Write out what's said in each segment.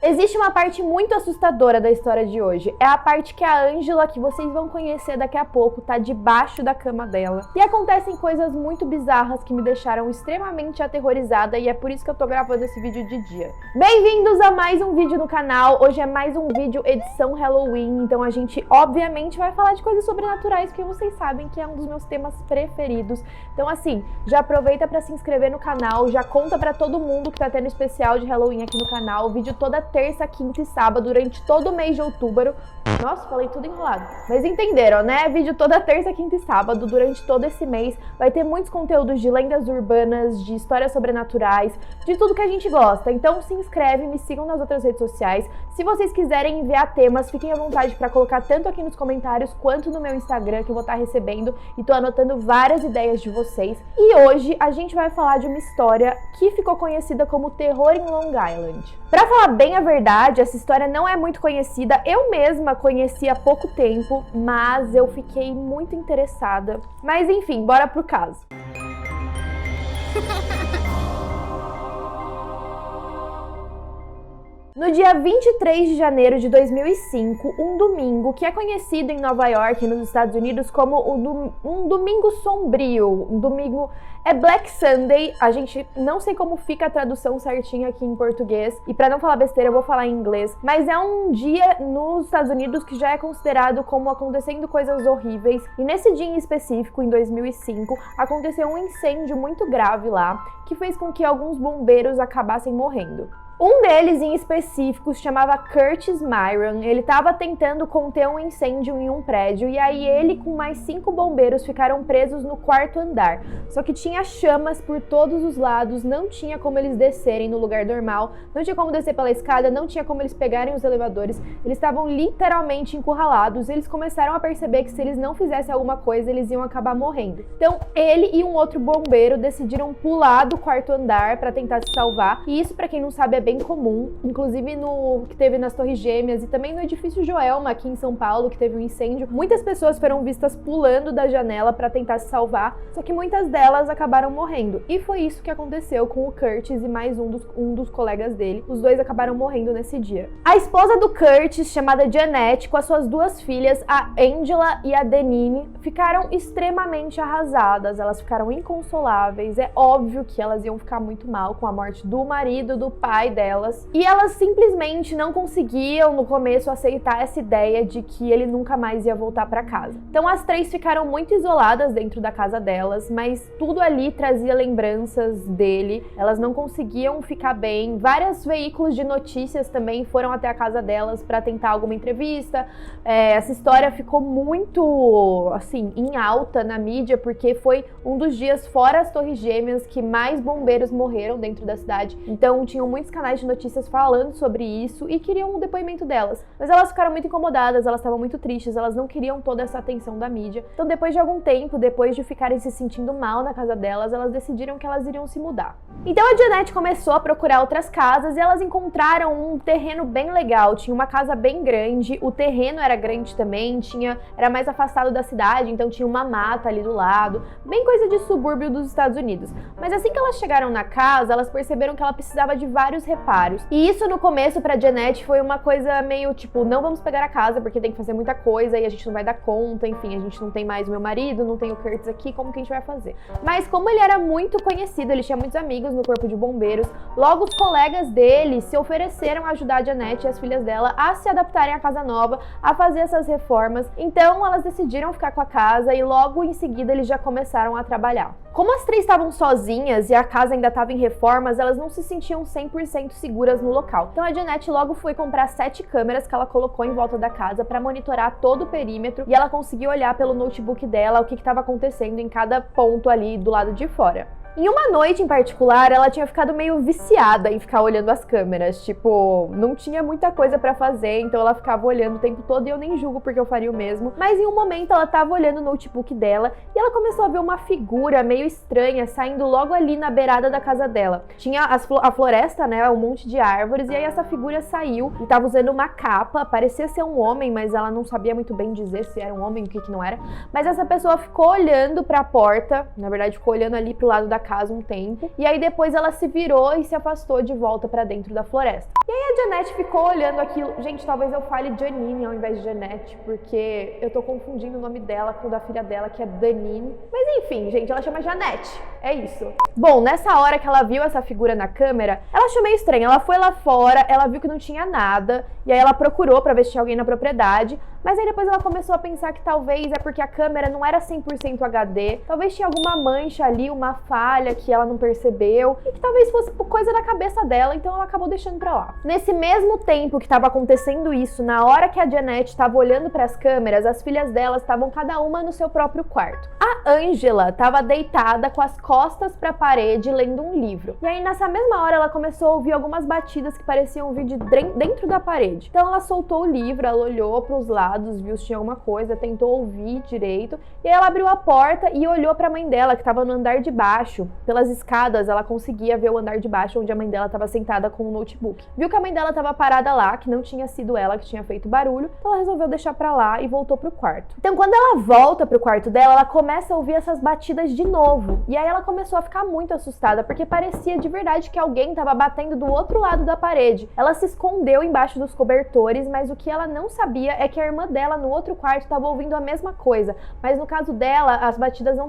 Existe uma parte muito assustadora da história de hoje. É a parte que a Angela, que vocês vão conhecer daqui a pouco, tá debaixo da cama dela. E acontecem coisas muito bizarras que me deixaram extremamente aterrorizada e é por isso que eu tô gravando esse vídeo de dia. Bem-vindos a mais um vídeo no canal. Hoje é mais um vídeo edição Halloween, então a gente obviamente vai falar de coisas sobrenaturais, que vocês sabem que é um dos meus temas preferidos. Então assim, já aproveita pra se inscrever no canal, já conta pra todo mundo que tá tendo especial de Halloween aqui no canal, vídeo toda terça, quinta e sábado, durante todo o mês de outubro. Nossa, falei tudo enrolado. Mas entenderam, né? Vídeo toda terça, quinta e sábado, durante todo esse mês. Vai ter muitos conteúdos de lendas urbanas, de histórias sobrenaturais, de tudo que a gente gosta. Então se inscreve, me sigam nas outras redes sociais. Se vocês quiserem enviar temas, fiquem à vontade para colocar tanto aqui nos comentários quanto no meu Instagram, que eu vou estar recebendo e tô anotando várias ideias de vocês. E hoje a gente vai falar de uma história que ficou conhecida como Terror em Long Island. Pra falar bem a verdade, essa história não é muito conhecida. Eu mesma conheci há pouco tempo, mas eu fiquei muito interessada. Mas enfim, bora pro caso. No dia 23 de janeiro de 2005, um domingo que é conhecido em Nova York, nos Estados Unidos, como um domingo sombrio, um domingo... É Black Sunday, a gente não sei como fica a tradução certinha aqui em português, e pra não falar besteira eu vou falar em inglês, mas é um dia nos Estados Unidos que já é considerado como acontecendo coisas horríveis, e nesse dia em específico, em 2005, aconteceu um incêndio muito grave lá, que fez com que alguns bombeiros acabassem morrendo. Um deles em específico se chamava Curtis Myron. Ele estava tentando conter um incêndio em um prédio e aí ele com mais 5 bombeiros ficaram presos no 4º andar. Só que tinha chamas por todos os lados, não tinha como eles descerem no lugar normal, não tinha como descer pela escada, não tinha como eles pegarem os elevadores. Eles estavam literalmente encurralados e eles começaram a perceber que se eles não fizessem alguma coisa, eles iam acabar morrendo. Então ele e um outro bombeiro decidiram pular do 4º andar para tentar se salvar. E isso, para quem não sabe, é bem comum, inclusive no que teve nas Torres Gêmeas e também no edifício Joelma aqui em São Paulo, que teve um incêndio. Muitas pessoas foram vistas pulando da janela para tentar se salvar, só que muitas delas acabaram morrendo. E foi isso que aconteceu com o Curtis e mais um dos colegas dele. Os dois acabaram morrendo nesse dia. A esposa do Curtis, chamada Jeanette, com as suas 2 filhas, a Angela e a Denine, ficaram extremamente arrasadas. Elas ficaram inconsoláveis. É óbvio que elas iam ficar muito mal com a morte do marido, do pai delas, e elas simplesmente não conseguiam no começo aceitar essa ideia de que ele nunca mais ia voltar para casa. Então as 3 ficaram muito isoladas dentro da casa delas, mas tudo ali trazia lembranças dele. Elas não conseguiam ficar bem. Vários veículos de notícias também foram até a casa delas para tentar alguma entrevista. Essa história ficou muito assim em alta na mídia porque foi um dos dias, fora as Torres Gêmeas, que mais bombeiros morreram dentro da cidade. Então tinham muitos canais de notícias falando sobre isso e queriam um depoimento delas. Mas elas ficaram muito incomodadas, elas estavam muito tristes, elas não queriam toda essa atenção da mídia. Então depois de algum tempo, depois de ficarem se sentindo mal na casa delas, elas decidiram que elas iriam se mudar. Então a Jeanette começou a procurar outras casas e elas encontraram um terreno bem legal. Tinha uma casa bem grande, o terreno era grande também, era mais afastado da cidade, então tinha uma mata ali do lado, bem coisa de subúrbio dos Estados Unidos. Mas assim que elas chegaram na casa, elas perceberam que ela precisava de vários reparos. E isso no começo pra Jeanette foi uma coisa meio tipo, não vamos pegar a casa porque tem que fazer muita coisa e a gente não vai dar conta, enfim, a gente não tem mais o meu marido, não tem o Curtis aqui, como que a gente vai fazer? Mas como ele era muito conhecido, ele tinha muitos amigos no corpo de bombeiros, logo os colegas dele se ofereceram a ajudar a Jeanette e as filhas dela a se adaptarem à casa nova, a fazer essas reformas. Então elas decidiram ficar com a casa e logo em seguida eles já começaram a trabalhar. Como as 3 estavam sozinhas e a casa ainda estava em reformas, elas não se sentiam 100% seguras no local. Então a Jeanette logo foi comprar 7 câmeras que ela colocou em volta da casa para monitorar todo o perímetro e ela conseguiu olhar pelo notebook dela o que estava acontecendo em cada ponto ali do lado de fora. Em uma noite em particular, ela tinha ficado meio viciada em ficar olhando as câmeras, tipo, não tinha muita coisa pra fazer, então ela ficava olhando o tempo todo e eu nem julgo porque eu faria o mesmo. Mas em um momento ela tava olhando o notebook dela e ela começou a ver uma figura meio estranha saindo logo ali na beirada da casa dela. Tinha a floresta, né, um monte de árvores, e aí essa figura saiu e tava usando uma capa, parecia ser um homem, mas ela não sabia muito bem dizer se era um homem, o que não era. Mas essa pessoa ficou olhando pra porta, na verdade ficou olhando ali pro lado da casa um tempo, e aí depois ela se virou e se afastou de volta pra dentro da floresta. E aí a Janete ficou olhando aquilo. Gente, talvez eu fale Janine ao invés de Janete, porque eu tô confundindo o nome dela com o da filha dela, que é Danine. Mas enfim, gente, ela chama Janete. É isso. Bom, nessa hora que ela viu essa figura na câmera, ela achou meio estranho. Ela foi lá fora, ela viu que não tinha nada, e aí ela procurou pra ver se tinha alguém na propriedade. Mas aí depois ela começou a pensar que talvez é porque a câmera não era 100% HD, talvez tinha alguma mancha ali, uma falha que ela não percebeu, e que talvez fosse coisa da cabeça dela, então ela acabou deixando pra lá. Nesse mesmo tempo que estava acontecendo isso, na hora que a Janete estava olhando para as câmeras, as filhas dela estavam cada uma no seu próprio quarto. A Angela estava deitada com as costas para a parede lendo um livro. E aí nessa mesma hora ela começou a ouvir algumas batidas que pareciam vir de dentro da parede. Então ela soltou o livro, ela olhou para os lados, viu se tinha alguma coisa, tentou ouvir direito, e aí ela abriu a porta e olhou para a mãe dela, que estava no andar de baixo. Pelas escadas ela conseguia ver o andar de baixo onde a mãe dela estava sentada com o notebook. Viu que a mãe dela estava parada lá, que não tinha sido ela que tinha feito barulho, então ela resolveu deixar pra lá e voltou pro quarto. Então quando ela volta pro quarto dela, ela começa a ouvir essas batidas de novo. E aí ela começou a ficar muito assustada, porque parecia de verdade que alguém estava batendo do outro lado da parede. Ela se escondeu embaixo dos cobertores, mas o que ela não sabia é que a irmã dela no outro quarto estava ouvindo a mesma coisa. Mas no caso dela, as batidas não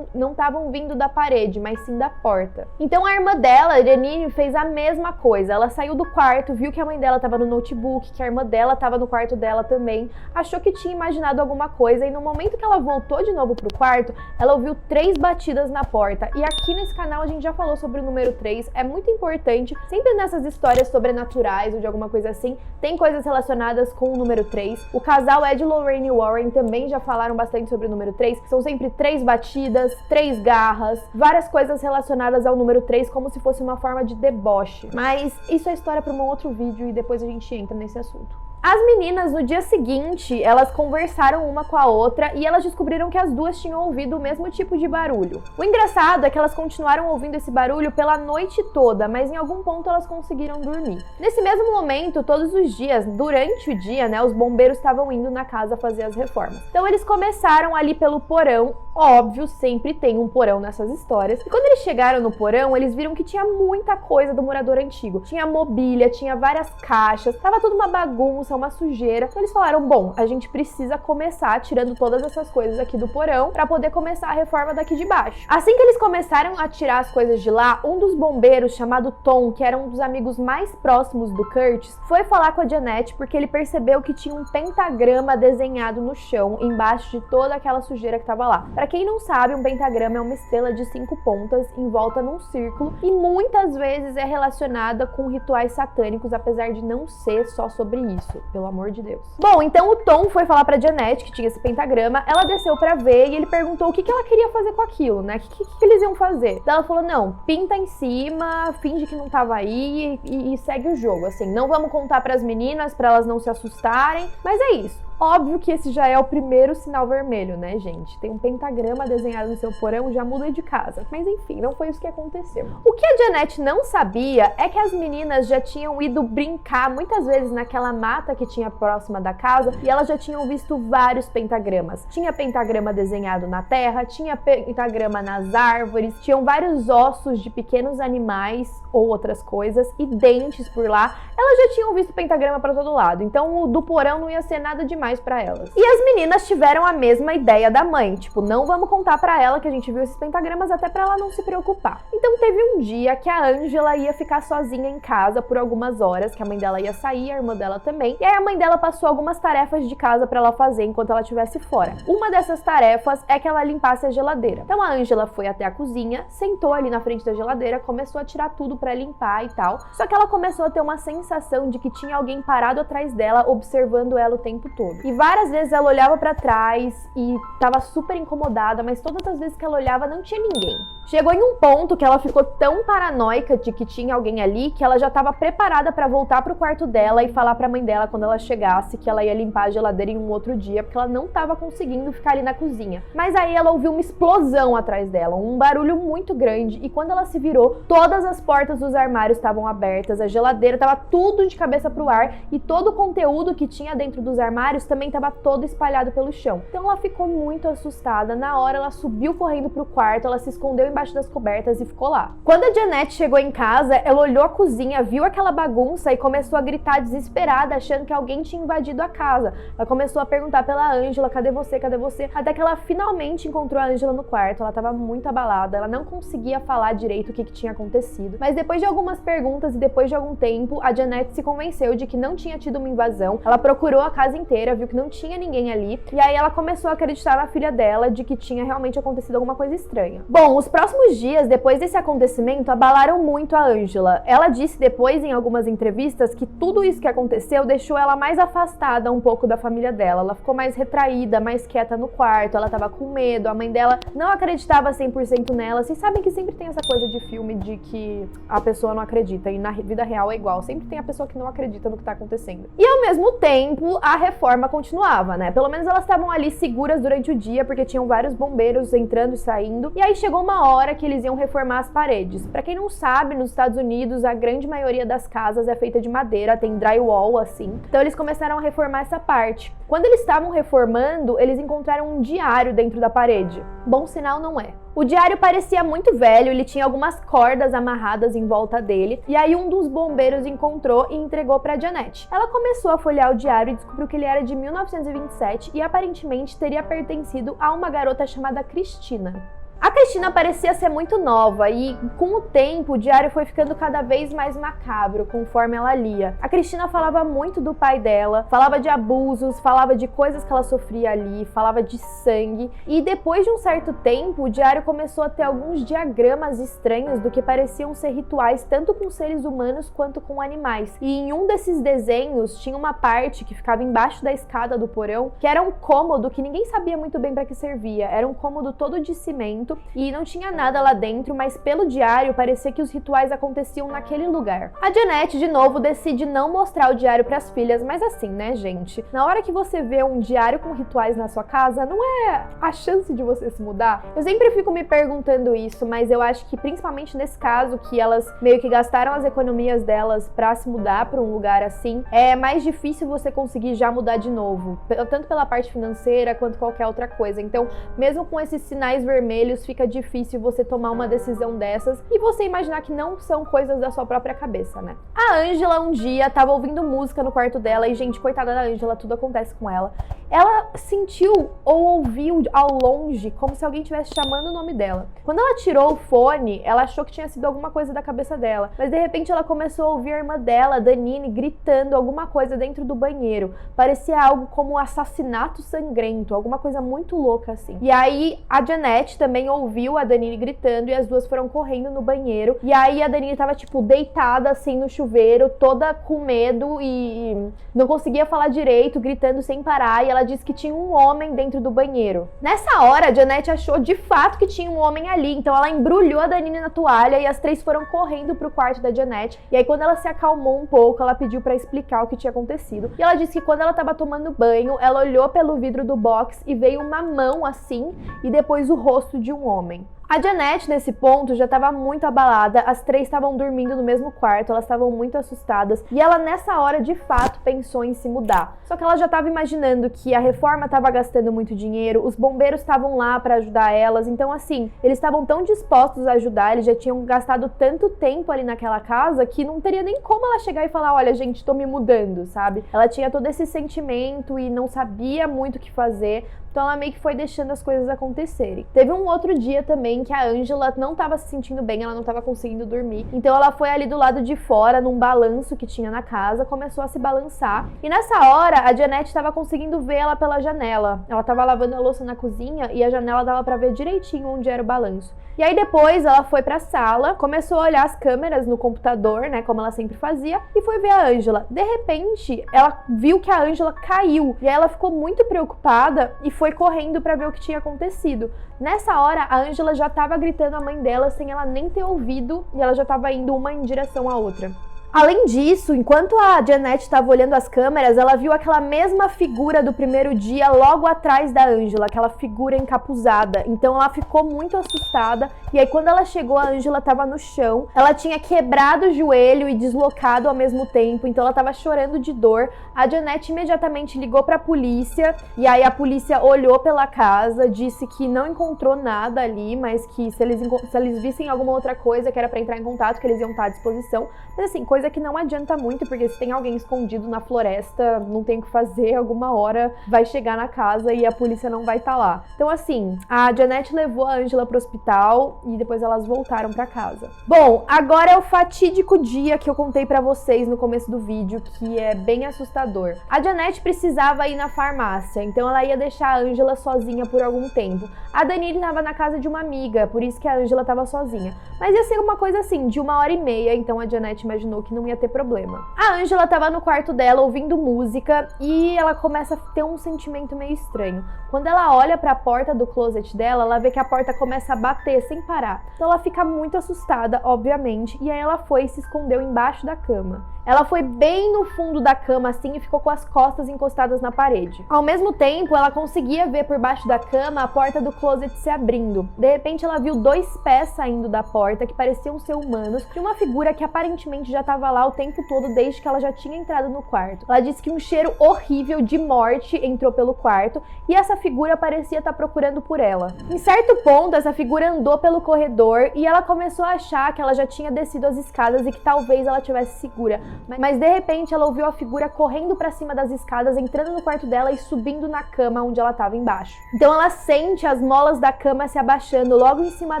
estavam vindo da parede, mas sim da porta. Então a irmã dela, Janine, fez a mesma coisa. Ela saiu do quarto, viu que a mãe dela estava no notebook, que a irmã dela estava no quarto dela também, achou que tinha imaginado alguma coisa, e no momento que ela voltou de novo pro quarto, ela ouviu 3 batidas na porta. E aqui nesse canal a gente já falou sobre o número 3, é muito importante, sempre nessas histórias sobrenaturais ou de alguma coisa assim, tem coisas relacionadas com o número 3. O casal Ed e Lorraine Warren também já falaram bastante sobre o número 3, são sempre 3 batidas, 3 garras, várias coisas relacionadas ao número 3, como se fosse uma forma de deboche. Mas isso é história para um outro vídeo e depois a gente entra nesse assunto. As meninas, no dia seguinte, elas conversaram uma com a outra e elas descobriram que as duas tinham ouvido o mesmo tipo de barulho. O engraçado é que elas continuaram ouvindo esse barulho pela noite toda, mas em algum ponto elas conseguiram dormir. Nesse mesmo momento, todos os dias, durante o dia, os bombeiros estavam indo na casa fazer as reformas. Então eles começaram ali pelo porão, óbvio, sempre tem um porão nessas histórias. E quando eles chegaram no porão, eles viram que tinha muita coisa do morador antigo. Tinha mobília, tinha várias caixas, tava tudo uma bagunça, uma sujeira. Então eles falaram, bom, a gente precisa começar tirando todas essas coisas aqui do porão para poder começar a reforma daqui de baixo. Assim que eles começaram a tirar as coisas de lá, um dos bombeiros, chamado Tom, que era um dos amigos mais próximos do Curtis, foi falar com a Janete porque ele percebeu que tinha um pentagrama desenhado no chão, embaixo de toda aquela sujeira que tava lá. Para quem não sabe, um pentagrama é uma estrela de 5 pontas envolta num círculo e muitas vezes é relacionada com rituais satânicos, apesar de não ser só sobre isso. Pelo amor de Deus. Bom, então o Tom foi falar pra Janete que tinha esse pentagrama, ela desceu pra ver e ele perguntou o que ela queria fazer com aquilo, O que eles iam fazer? Daí ela falou, não, pinta em cima, finge que não tava aí e segue o jogo, assim, não vamos contar pras meninas pra elas não se assustarem, mas é isso. Óbvio que esse já é o primeiro sinal vermelho, gente? Tem um pentagrama desenhado no seu porão, já muda de casa. Mas enfim, não foi isso que aconteceu. O que a Janete não sabia é que as meninas já tinham ido brincar muitas vezes naquela mata que tinha próxima da casa e elas já tinham visto vários pentagramas. Tinha pentagrama desenhado na terra, tinha pentagrama nas árvores, tinham vários ossos de pequenos animais ou outras coisas e dentes por lá. Elas já tinham visto pentagrama para todo lado, então o do porão não ia ser nada demais para elas. E as meninas tiveram a mesma ideia da mãe, tipo, não vamos contar para ela que a gente viu esses pentagramas até para ela não se preocupar. Então teve um dia que a Angela ia ficar sozinha em casa por algumas horas, que a mãe dela ia sair, a irmã dela também, e aí a mãe dela passou algumas tarefas de casa para ela fazer enquanto ela estivesse fora. Uma dessas tarefas é que ela limpasse a geladeira. Então a Angela foi até a cozinha, sentou ali na frente da geladeira, começou a tirar tudo para limpar e tal, só que ela começou a ter uma sensação de que tinha alguém parado atrás dela, observando ela o tempo todo. E várias vezes ela olhava pra trás e tava super incomodada, mas todas as vezes que ela olhava não tinha ninguém. Chegou em um ponto que ela ficou tão paranoica de que tinha alguém ali que ela já tava preparada pra voltar pro quarto dela e falar pra mãe dela quando ela chegasse que ela ia limpar a geladeira em um outro dia, porque ela não tava conseguindo ficar ali na cozinha. Mas aí ela ouviu uma explosão atrás dela, um barulho muito grande, e quando ela se virou, todas as portas dos armários estavam abertas, a geladeira tava tudo de cabeça pro ar e todo o conteúdo que tinha dentro dos armários também estava todo espalhado pelo chão. Então ela ficou muito assustada. Na hora ela subiu correndo pro quarto, ela se escondeu embaixo embaixo das cobertas e ficou lá. Quando a Jeanette chegou em casa, ela olhou a cozinha, viu aquela bagunça e começou a gritar desesperada, achando que alguém tinha invadido a casa. Ela começou a perguntar pela Angela, cadê você, cadê você? Até que ela finalmente encontrou a Angela no quarto. Ela tava muito abalada, ela não conseguia falar direito o que tinha acontecido. Mas depois de algumas perguntas e depois de algum tempo, a Jeanette se convenceu de que não tinha tido uma invasão. Ela procurou a casa inteira, viu que não tinha ninguém ali, e aí ela começou a acreditar na filha dela de que tinha realmente acontecido alguma coisa estranha. Bom, os próximos dias depois desse acontecimento abalaram muito a Angela. Ela disse depois em algumas entrevistas que tudo isso que aconteceu deixou ela mais afastada um pouco da família dela. Ela ficou mais retraída, mais quieta no quarto, ela tava com medo, a mãe dela não acreditava 100% nela. Vocês sabem que sempre tem essa coisa de filme de que a pessoa não acredita, e na vida real é igual, sempre tem a pessoa que não acredita no que tá acontecendo. E ao mesmo tempo, a reforma continuava, né? Pelo menos elas estavam ali seguras durante o dia, porque tinham vários bombeiros entrando e saindo, e aí chegou uma hora que eles iam reformar as paredes. Pra quem não sabe, nos Estados Unidos, a grande maioria das casas é feita de madeira, tem drywall assim, então eles começaram a reformar essa parte. Quando eles estavam reformando, eles encontraram um diário dentro da parede. Bom sinal não é. O diário parecia muito velho, ele tinha algumas cordas amarradas em volta dele, e aí um dos bombeiros encontrou e entregou para Jeanette. Ela começou a folhear o diário e descobriu que ele era de 1927 e aparentemente teria pertencido a uma garota chamada Cristina. A Cristina parecia ser muito nova e, com o tempo, o diário foi ficando cada vez mais macabro conforme ela lia. A Cristina falava muito do pai dela, falava de abusos, falava de coisas que ela sofria ali, falava de sangue. E depois de um certo tempo, o diário começou a ter alguns diagramas estranhos do que pareciam ser rituais tanto com seres humanos quanto com animais. E em um desses desenhos tinha uma parte que ficava embaixo da escada do porão, que era um cômodo que ninguém sabia muito bem para que servia. Era um cômodo todo de cimento e não tinha nada lá dentro, mas pelo diário parecia que os rituais aconteciam naquele lugar. A Jeanette, de novo, decide não mostrar o diário para as filhas, mas assim, né, gente? Na hora que você vê um diário com rituais na sua casa, não é a chance de você se mudar? Eu sempre fico me perguntando isso, mas eu acho que principalmente nesse caso, que elas meio que gastaram as economias delas para se mudar para um lugar assim, é mais difícil você conseguir já mudar de novo, tanto pela parte financeira quanto qualquer outra coisa. Então, mesmo com esses sinais vermelhos, fica difícil você tomar uma decisão dessas e você imaginar que não são coisas da sua própria cabeça, né? A Angela um dia tava ouvindo música no quarto dela e, gente, coitada da Angela, tudo acontece com ela. Ela sentiu ou ouviu ao longe como se alguém estivesse chamando o nome dela. Quando ela tirou o fone, ela achou que tinha sido alguma coisa da cabeça dela, mas de repente ela começou a ouvir a irmã dela, Danine, gritando alguma coisa dentro do banheiro. Parecia algo como um assassinato sangrento, alguma coisa muito louca assim. E aí a Jeanette também ouviu a Danine gritando e as duas foram correndo no banheiro. E aí a Danine tava tipo deitada assim no chuveiro, toda com medo e não conseguia falar direito, gritando sem parar, e ela disse que tinha um homem dentro do banheiro. Nessa hora, a Jeanette achou de fato que tinha um homem ali, então ela embrulhou a Danine na toalha e as três foram correndo pro quarto da Jeanette. E aí quando ela se acalmou um pouco, ela pediu pra explicar o que tinha acontecido. E ela disse que quando ela tava tomando banho, ela olhou pelo vidro do box e veio uma mão assim e depois o rosto de um homem. A Jeanette, nesse ponto, já estava muito abalada, as três estavam dormindo no mesmo quarto, elas estavam muito assustadas, e ela nessa hora, de fato, pensou em se mudar. Só que ela já estava imaginando que a reforma estava gastando muito dinheiro, os bombeiros estavam lá para ajudar elas, então assim, eles estavam tão dispostos a ajudar, eles já tinham gastado tanto tempo ali naquela casa, que não teria nem como ela chegar e falar, olha gente, tô me mudando, sabe? Ela tinha todo esse sentimento e não sabia muito o que fazer, então ela meio que foi deixando as coisas acontecerem. Teve um outro dia também que a Angela não estava se sentindo bem, ela não estava conseguindo dormir. Então ela foi ali do lado de fora, num balanço que tinha na casa, começou a se balançar. E nessa hora, a Jeanette estava conseguindo ver ela pela janela. Ela estava lavando a louça na cozinha e a janela dava para ver direitinho onde era o balanço. E aí depois ela foi pra sala, começou a olhar as câmeras no computador, né, como ela sempre fazia, e foi ver a Angela. De repente, ela viu que a Angela caiu, e aí ela ficou muito preocupada e foi correndo pra ver o que tinha acontecido. Nessa hora, a Angela já tava gritando a mãe dela sem ela nem ter ouvido, e ela já tava indo uma em direção à outra. Além disso, enquanto a Janet estava olhando as câmeras, ela viu aquela mesma figura do primeiro dia logo atrás da Angela, aquela figura encapuzada. Então ela ficou muito assustada e aí quando ela chegou, a Angela estava no chão. Ela tinha quebrado o joelho e deslocado ao mesmo tempo, então ela estava chorando de dor. A Janet imediatamente ligou para a polícia e aí a polícia olhou pela casa, disse que não encontrou nada ali, mas que se eles vissem alguma outra coisa que era para entrar em contato, que eles iam estar à disposição. Mas assim, coisa que não adianta muito, porque se tem alguém escondido na floresta, não tem o que fazer, alguma hora vai chegar na casa e a polícia não vai estar lá. Então assim, a Janet levou a Angela pro hospital e depois elas voltaram pra casa. Bom, agora é o fatídico dia que eu contei pra vocês no começo do vídeo, que é bem assustador. A Janet precisava ir na farmácia, então ela ia deixar a Angela sozinha por algum tempo. A Danny estava na casa de uma amiga, por isso que a Angela estava sozinha. Mas ia ser uma coisa assim, de 1h30, então a Janet imaginou que não ia ter problema. A Angela estava no quarto dela ouvindo música e ela começa a ter um sentimento meio estranho. Quando ela olha para a porta do closet dela, ela vê que a porta começa a bater sem parar. Então ela fica muito assustada, obviamente, e aí ela foi e se escondeu embaixo da cama. Ela foi bem no fundo da cama assim e ficou com as costas encostadas na parede. Ao mesmo tempo, ela conseguia ver por baixo da cama a porta do closet se abrindo. De repente, ela viu 2 pés saindo da porta que pareciam ser humanos e uma figura que aparentemente já estava lá o tempo todo desde que ela já tinha entrado no quarto. Ela disse que um cheiro horrível de morte entrou pelo quarto e essa figura parecia estar procurando por ela. Em certo ponto, essa figura andou pelo corredor e ela começou a achar que ela já tinha descido as escadas e que talvez ela estivesse segura. Mas de repente ela ouviu a figura correndo pra cima das escadas, entrando no quarto dela e subindo na cama onde ela estava embaixo. Então ela sente as molas da cama se abaixando logo em cima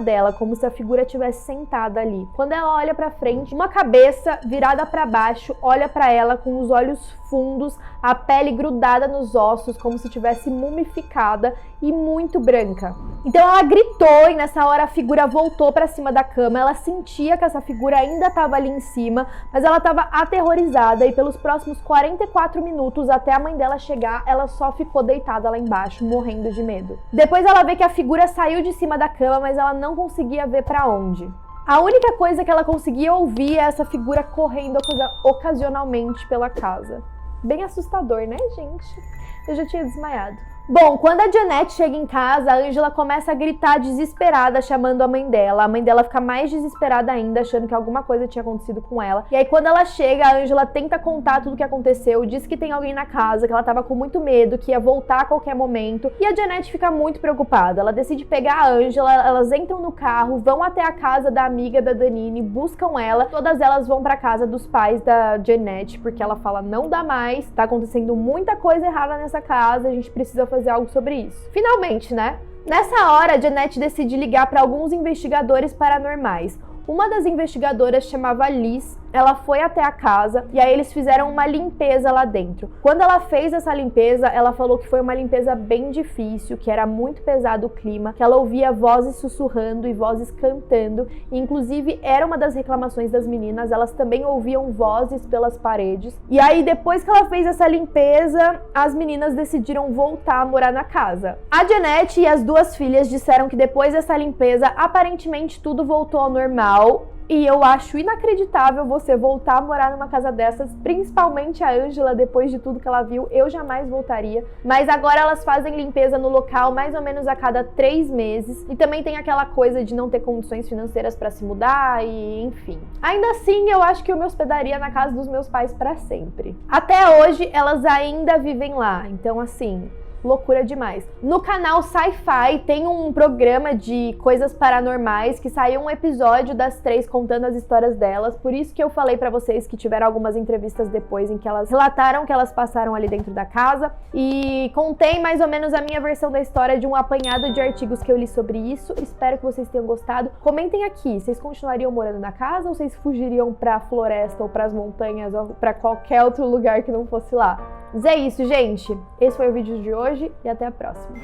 dela, como se a figura tivesse sentada ali. Quando ela olha pra frente, uma cabeça virada pra baixo olha pra ela com os olhos fundos, a pele grudada nos ossos, como se tivesse mumificada e muito branca. Então ela gritou e nessa hora a figura voltou pra cima da cama. Ela sentia que essa figura ainda estava ali em cima, mas ela estava aterrorizada e pelos próximos 44 minutos até a mãe dela chegar, ela só ficou deitada lá embaixo, morrendo de medo. Depois ela vê que a figura saiu de cima da cama, mas ela não conseguia ver pra onde. A única coisa que ela conseguia ouvir é essa figura correndo ocasionalmente pela casa. Bem assustador, né, gente? Eu já tinha desmaiado. Bom, quando a Janet chega em casa, a Angela começa a gritar desesperada, chamando a mãe dela. A mãe dela fica mais desesperada ainda, achando que alguma coisa tinha acontecido com ela. E aí, quando ela chega, a Angela tenta contar tudo o que aconteceu, diz que tem alguém na casa, que ela tava com muito medo, que ia voltar a qualquer momento. E a Janet fica muito preocupada. Ela decide pegar a Angela, elas entram no carro, vão até a casa da amiga da Danny, buscam ela. Todas elas vão pra casa dos pais da Janet, porque ela fala, não dá mais, tá acontecendo muita coisa errada nessa casa, a gente precisa fazer algo sobre isso. Finalmente, né? Nessa hora, a Janet decide ligar para alguns investigadores paranormais. Uma das investigadoras chamava Liz, ela foi até a casa e aí eles fizeram uma limpeza lá dentro. Quando ela fez essa limpeza, ela falou que foi uma limpeza bem difícil, que era muito pesado o clima, que ela ouvia vozes sussurrando e vozes cantando, e inclusive era uma das reclamações das meninas, elas também ouviam vozes pelas paredes. E aí depois que ela fez essa limpeza, as meninas decidiram voltar a morar na casa. A Janet e as 2 filhas disseram que depois dessa limpeza, aparentemente tudo voltou ao normal. E eu acho inacreditável você voltar a morar numa casa dessas, principalmente a Angela, depois de tudo que ela viu. Eu jamais voltaria. Mas agora elas fazem limpeza no local mais ou menos a cada 3 meses. E também tem aquela coisa de não ter condições financeiras para se mudar e enfim. Ainda assim, eu acho que eu me hospedaria na casa dos meus pais para sempre. Até hoje, elas ainda vivem lá. Então, assim, loucura demais. No canal Sci-Fi tem um programa de coisas paranormais que saiu um episódio das 3 contando as histórias delas, por isso que eu falei pra vocês que tiveram algumas entrevistas depois em que elas relataram que elas passaram ali dentro da casa, e contei mais ou menos a minha versão da história de um apanhado de artigos que eu li sobre isso. Espero que vocês tenham gostado. Comentem aqui, vocês continuariam morando na casa ou vocês fugiriam pra floresta ou pras montanhas ou pra qualquer outro lugar que não fosse lá? Mas é isso, gente. Esse foi o vídeo de hoje e até a próxima.